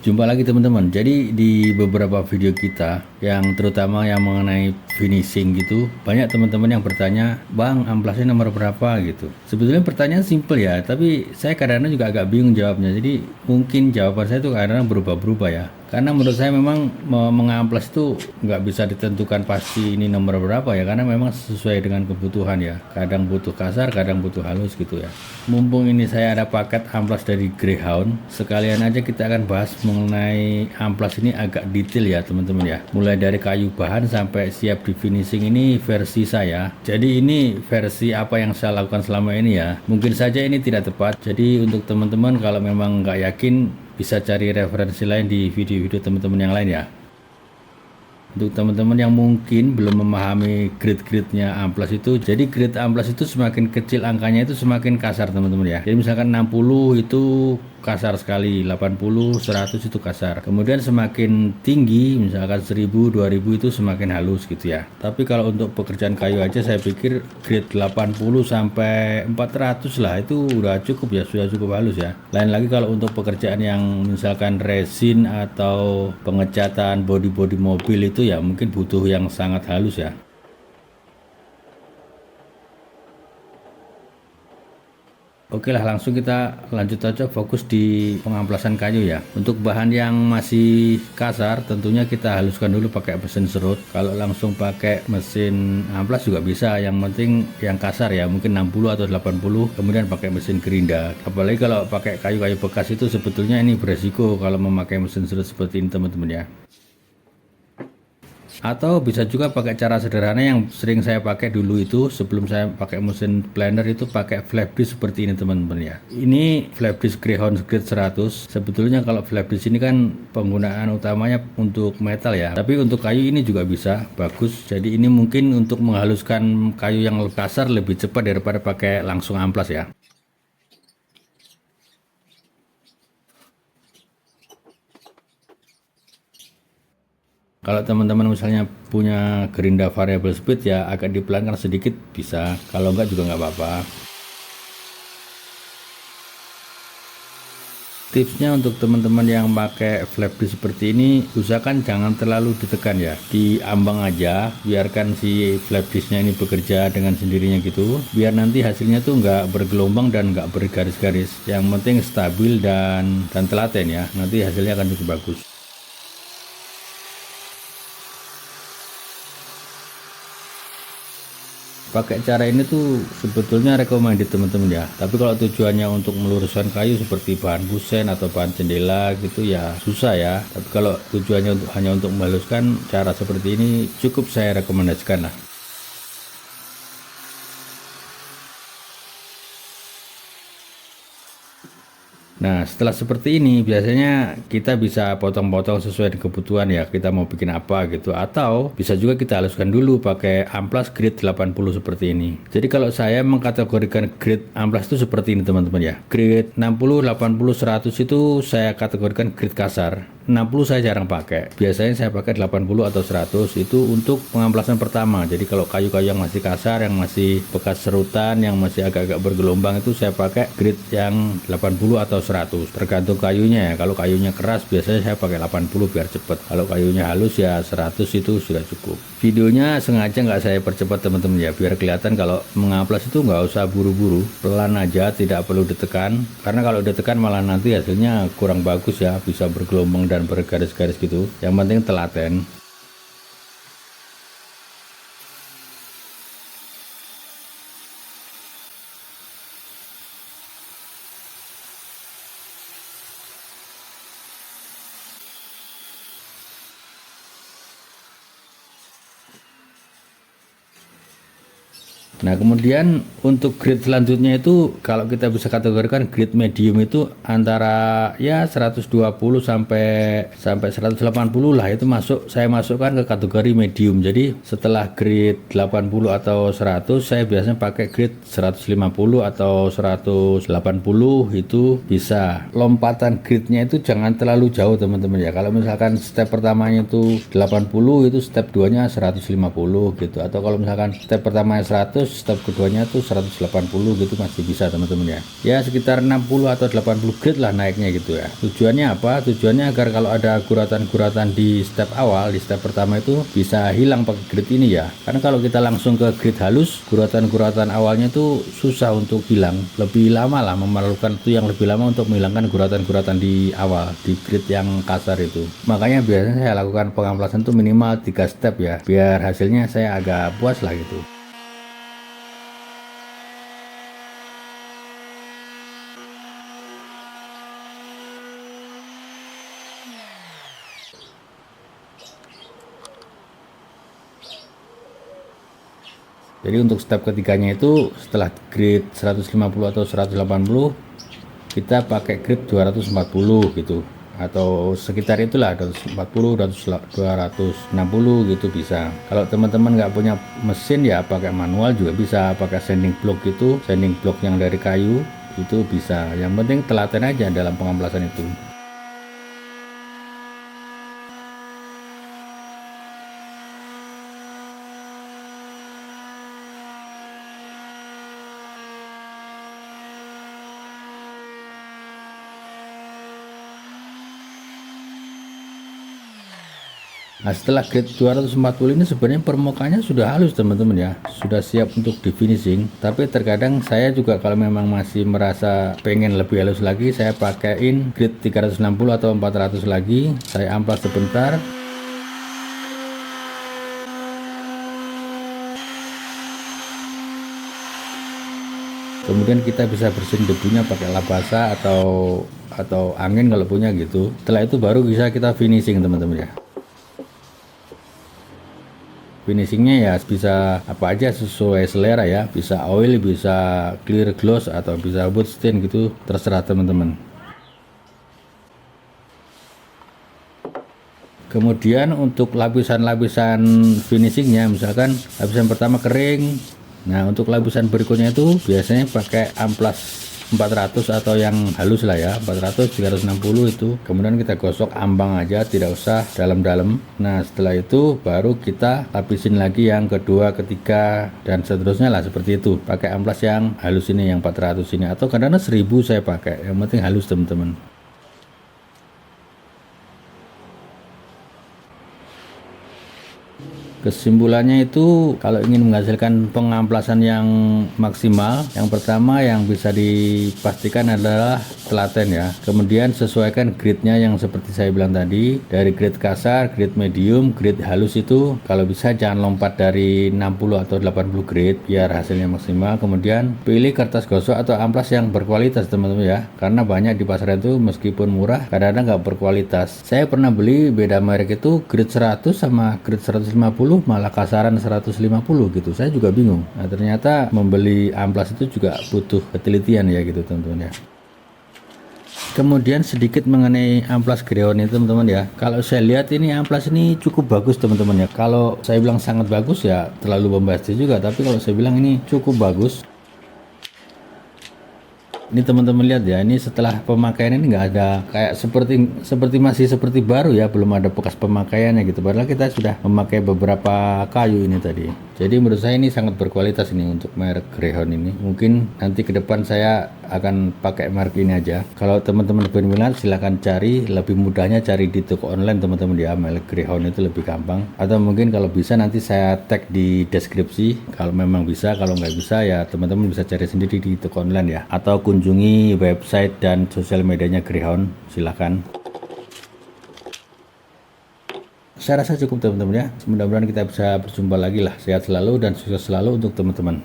Jumpa lagi teman-teman. Jadi di beberapa video kita yang terutama yang mengenai finishing gitu, banyak teman-teman yang bertanya, "Bang, amplasnya nomor berapa?" gitu. Sebetulnya pertanyaan simple ya, tapi saya kadang-kadang juga agak bingung jawabnya. Jadi mungkin jawaban saya itu kadang-kadang berubah-berubah ya. Karena menurut saya memang mengamplas itu nggak bisa ditentukan pasti ini nomor berapa ya, karena memang sesuai dengan kebutuhan ya. Kadang butuh kasar, kadang butuh halus gitu ya. Mumpung ini saya ada paket amplas dari Greyhound, sekalian aja kita akan bahas mengenai amplas ini agak detail ya teman-teman ya. Mulai dari kayu bahan sampai siap di finishing ini versi saya. Jadi ini versi apa yang saya lakukan selama ini ya. Mungkin saja ini tidak tepat. Jadi untuk teman-teman kalau memang nggak yakin, bisa cari referensi lain di video-video teman-teman yang lain ya. Untuk teman-teman yang mungkin belum memahami grade-grade-nya amplas itu, jadi grade amplas itu semakin kecil angkanya itu semakin kasar teman-teman ya. Jadi misalkan 60 itu kasar sekali, 80, 100 itu kasar. Kemudian semakin tinggi, misalkan 1000, 2000 itu semakin halus gitu ya. Tapi kalau untuk pekerjaan kayu aja saya pikir grade 80 sampai 400 lah itu udah cukup ya, sudah cukup halus ya. Lain lagi kalau untuk pekerjaan yang misalkan resin atau pengecatan bodi-bodi mobil itu ya mungkin butuh yang sangat halus ya. Oke lah, langsung kita lanjut aja fokus di pengamplasan kayu ya. Untuk bahan yang masih kasar tentunya kita haluskan dulu pakai mesin serut. Kalau langsung pakai mesin amplas juga bisa, yang penting yang kasar ya, mungkin 60 atau 80, kemudian pakai mesin gerinda. Apalagi kalau pakai kayu-kayu bekas itu sebetulnya ini beresiko kalau memakai mesin serut seperti ini teman-teman ya. Atau bisa juga pakai cara sederhana yang sering saya pakai dulu itu sebelum saya pakai mesin blender, itu pakai flap disk seperti ini teman-teman ya. Ini flap disk Greyhound grade 100. Sebetulnya kalau flap disk ini kan penggunaan utamanya untuk metal ya, tapi untuk kayu ini juga bisa bagus. Jadi ini mungkin untuk menghaluskan kayu yang kasar lebih cepat daripada pakai langsung amplas ya. Kalau teman-teman misalnya punya gerinda variable speed ya agak dipelankan sedikit bisa, kalau enggak juga nggak apa-apa. Tipsnya untuk teman-teman yang pakai flap disk seperti ini, usahakan jangan terlalu ditekan ya, diambang aja, biarkan si flap disknya ini bekerja dengan sendirinya gitu, biar nanti hasilnya tuh nggak bergelombang dan nggak bergaris-garis. Yang penting stabil dan telaten ya, nanti hasilnya akan cukup bagus. Pakai cara ini tuh sebetulnya recommended teman-teman ya, tapi kalau tujuannya untuk meluruskan kayu seperti bahan kusen atau bahan jendela gitu ya susah ya. Tapi kalau tujuannya hanya untuk menghaluskan, cara seperti ini cukup saya rekomendasikan lah. Nah, setelah seperti ini biasanya kita bisa potong-potong sesuai dengan kebutuhan ya, kita mau bikin apa gitu, atau bisa juga kita haluskan dulu pakai amplas grade 80 seperti ini. Jadi kalau saya mengkategorikan grade amplas itu seperti ini teman-teman ya. Grade 60, 80, 100 itu saya kategorikan grade kasar. 60 saya jarang pakai. Biasanya saya pakai 80 atau 100 itu untuk pengamplasan pertama. Jadi kalau kayu-kayu yang masih kasar, yang masih bekas serutan, yang masih agak-agak bergelombang itu saya pakai grade yang 80 atau 100. Tergantung kayunya ya. Kalau kayunya keras biasanya saya pakai 80 biar cepet. Kalau kayunya halus ya 100 itu sudah cukup. Videonya sengaja nggak saya percepat teman-teman ya, biar kelihatan kalau mengamplas itu nggak usah buru-buru, pelan aja, tidak perlu ditekan. Karena kalau ditekan malah nanti hasilnya kurang bagus ya, bisa bergelombang dan bergaris-garis gitu. Yang penting telaten. Nah, kemudian untuk grade selanjutnya itu kalau kita bisa kategorikan grade medium itu antara ya 120 sampai 180 lah, itu saya masukkan ke kategori medium. Jadi setelah grade 80 atau 100 saya biasanya pakai grade 150 atau 180, itu bisa. Lompatan grade-nya itu jangan terlalu jauh teman-teman ya. Kalau misalkan step pertamanya itu 80, itu step 2-nya 150 gitu. Atau kalau misalkan step pertamanya 100, terus step keduanya tuh 180 gitu masih bisa teman-teman ya. Ya sekitar 60 atau 80 grade lah naiknya gitu ya. Tujuannya apa? Tujuannya agar kalau ada guratan-guratan di step awal, di step pertama itu bisa hilang pakai grid ini ya. Karena kalau kita langsung ke grid halus, guratan-guratan awalnya tuh susah untuk hilang, lebih lama lah, memerlukan itu yang lebih lama untuk menghilangkan guratan-guratan di awal di grid yang kasar itu. Makanya biasanya saya lakukan pengamplasan tuh minimal 3 step ya, biar hasilnya saya agak puas lah gitu. Jadi untuk step ketiganya itu setelah grid 150 atau 180 kita pakai grid 240 gitu, atau sekitar itulah 240, 260 gitu bisa. Kalau teman-teman nggak punya mesin ya pakai manual juga bisa, pakai sanding block gitu, sanding block yang dari kayu itu bisa. Yang penting telaten aja dalam pengamplasan itu. Nah setelah grid 240 ini sebenarnya permukaannya sudah halus teman-teman ya, sudah siap untuk di finishing. Tapi terkadang saya juga kalau memang masih merasa pengen lebih halus lagi, saya pakaiin grid 360 atau 400 lagi, saya amplas sebentar. Kemudian kita bisa bersihin debunya pakai lap basah atau angin kalau punya gitu. Setelah itu baru bisa kita finishing teman-teman ya. Finishingnya ya bisa apa aja sesuai selera ya, bisa oil, bisa clear gloss, atau bisa wood stain gitu, terserah teman-teman. Kemudian untuk lapisan-lapisan finishingnya, misalkan lapisan pertama kering, nah untuk lapisan berikutnya itu biasanya pakai amplas 400 atau yang halus lah ya, 400 360 itu. Kemudian kita gosok ambang aja, tidak usah dalam-dalam. Nah setelah itu baru kita lapisin lagi yang kedua, ketiga, dan seterusnya lah seperti itu, pakai amplas yang halus ini, yang 400 ini, atau kadang-kadang 1000 saya pakai, yang penting halus teman-teman. Kesimpulannya itu kalau ingin menghasilkan pengamplasan yang maksimal, yang pertama yang bisa dipastikan adalah telaten ya. Kemudian sesuaikan gridnya yang seperti saya bilang tadi, dari grid kasar, grid medium, grid halus itu kalau bisa jangan lompat dari 60 atau 80 grid biar hasilnya maksimal. Kemudian pilih kertas gosok atau amplas yang berkualitas teman-teman ya, karena banyak di pasar itu meskipun murah kadang-kadang nggak berkualitas. Saya pernah beli beda merek itu grid 100 sama grid 150 malah kasaran 150 gitu, saya juga bingung. Nah ternyata membeli amplas itu juga butuh ketelitian ya gitu teman-teman ya. Kemudian sedikit mengenai amplas Greon itu teman-teman ya, kalau saya lihat ini amplas ini cukup bagus teman-teman ya. Kalau saya bilang sangat bagus ya terlalu bombastis juga, tapi kalau saya bilang ini cukup bagus. Ini teman-teman lihat ya, ini setelah pemakaian ini nggak ada kayak masih seperti baru ya, belum ada bekas pemakaiannya gitu. Padahal kita sudah memakai beberapa kayu ini tadi. Jadi menurut saya ini sangat berkualitas ini untuk merek Greon ini. Mungkin nanti ke depan saya akan pakai merek ini aja. Kalau teman-teman berminat silahkan cari, lebih mudahnya cari di toko online teman-teman ya, merek Greon itu lebih gampang. Atau mungkin kalau bisa nanti saya tag di deskripsi, kalau memang bisa. Kalau nggak bisa ya teman-teman bisa cari sendiri di toko online ya, atau kunjungi website dan sosial medianya Greon, silahkan. Saya rasa cukup teman-teman ya. Mudah-mudahan kita bisa berjumpa lagi lah. Sehat selalu dan sukses selalu untuk teman-teman.